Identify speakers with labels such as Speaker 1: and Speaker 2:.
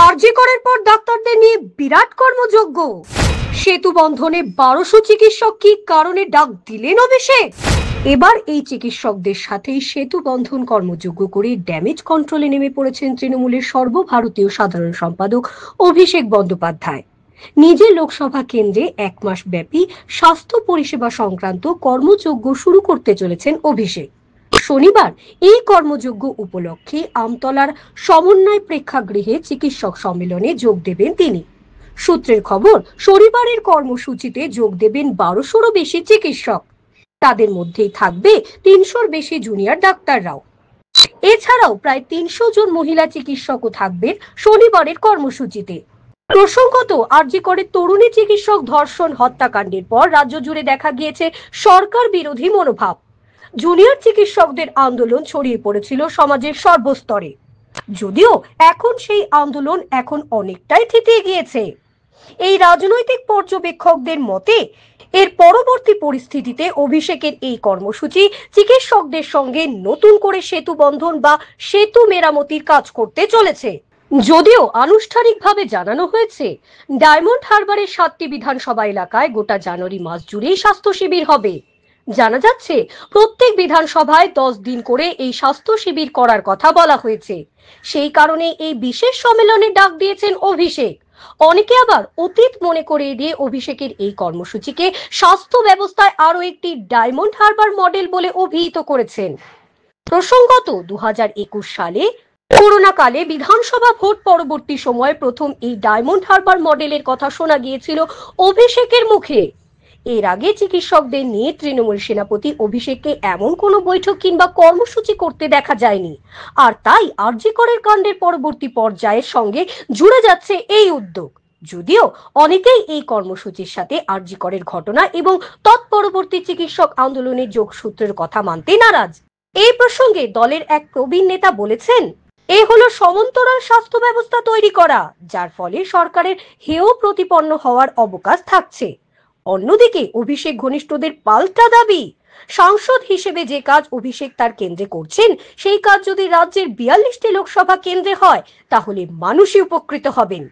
Speaker 1: আরজি করার পর ডাক্তারদের নিয়ে বিরাট কর্মযজ্ঞ। সেতু বন্ধনে 1200 চিকিৎসক কি কারণে ডাক দিলেন অভিষেক? এবার এই চিকিৎসকদের সাথেই সেতু বন্ধন কর্মযজ্ঞ করে ড্যামেজ কন্ট্রোলে নেমে পড়েছেন তৃণমূলের সর্বভারতীয় সাধারণ সম্পাদক অভিষেক বন্দ্যোপাধ্যায়। নিজের লোকসভা কেন্দ্রে 1 মাস ব্যাপী স্বাস্থ্য পরিষেবা সংক্রান্ত কর্মযজ্ঞ শুরু করতে চলেছেন অভিষেক। শনিবার এই কর্মযজ্ঞ উপলক্ষে আমতলার সমন্বয় প্রেক্ষাগৃহে চিকিৎসক সম্মেলনে যোগ দেবেন তিনি। সূত্রের খবর, শনিবারের কর্মসূচিতে যোগ দেবেন 1200-রও বেশি চিকিৎসক। তাদের মধ্যেই থাকবে 300-র বেশি জুনিয়র ডাক্তাররাও। এছাড়াও প্রায় 300 জন মহিলা চিকিৎসকও থাকবেন শনিবারের কর্মসূচিতে। প্রসঙ্গত, আরজি করে তরুণী চিকিৎসক ধর্ষণ হত্যাকাণ্ডের পর রাজ্য জুড়ে দেখা গিয়েছে সরকার বিরোধী মনোভাব। জুনিয়র চিকিৎসকদের আন্দোলন ছড়িয়ে পড়েছিল সমাজের সর্বস্তরে, যদিও এখন সেই আন্দোলন অনেকটাই থিতিয়ে গিয়েছে। এই রাজনৈতিক পর্যবেক্ষকদের মতে এর পরবর্তী পরিস্থিতিতে অভিষেকের এই কর্মসূচি চিকিৎসকদের সঙ্গে নতুন করে সেতু বন্ধন বা সেতু মেরামতির কাজ করতে চলেছে। যদিও আনুষ্ঠানিকভাবে জানানো হয়েছে, ডায়মন্ড হারবারের 7টি বিধানসভা এলাকায় গোটা জানুয়ারি মাস জুড়েই স্বাস্থ্য শিবির হবে। জানা যাচ্ছে, প্রত্যেক বিধানসভায় 10 দিন করে এই স্বাস্থ্য শিবির করার কথা বলা হয়েছে। সেই কারণে এই বিশেষ সম্মেলনে ডাক দিয়েছেন অভিষেক। অনেকে আবার অতীত মনে করিয়ে দিয়ে অভিষেকের এই কর্মসূচিকে স্বাস্থ্য ব্যবস্থায় আরো একটি ডায়মন্ড হারবার মডেল বলে অভিহিত করেছেন। প্রসঙ্গত, 2021 সালে করোনা কালে বিধানসভা ভোট পরবর্তী সময়ে প্রথম এই ডায়মন্ড হারবার মডেলের কথা শোনা গিয়েছিল অভিষেকের মুখে। এর আগে চিকিৎসকদের নিয়ে তৃণমূল সেনাপতি অভিষেককে এমন কোনো বৈঠক কিংবা কর্মসূচি করতে দেখা যায়নি। আর তাই আরজি করের কাণ্ডের পরবর্তী পর্যায়ের সঙ্গে জুড়ে যাচ্ছে এই উদ্যোগ। যদিও অনেকেই এই কর্মসূচির সাথে আরজি করের ঘটনা এবং তৎপরবর্তী চিকিৎসক আন্দোলনের যোগসূত্রের কথা মানতে নারাজ। এই প্রসঙ্গে দলের এক প্রবীণ নেতা বলেছেন, এ হলো সমান্তরাল স্বাস্থ্য ব্যবস্থা তৈরি করা, যার ফলে সরকারের হেয় প্রতিপন্ন হওয়ার অবকাশ থাকছে। অন্যদিকে অভিষেক ঘনিষ্ঠদের পাল্টা দাবি, সাংসদ হিসেবে যে কাজ অভিষেক তার কেন্দ্রে করছেন, সেই কাজ যদি রাজ্যের 42টি লোকসভা কেন্দ্রে হয়, তাহলে মানুষই উপকৃত হবেন।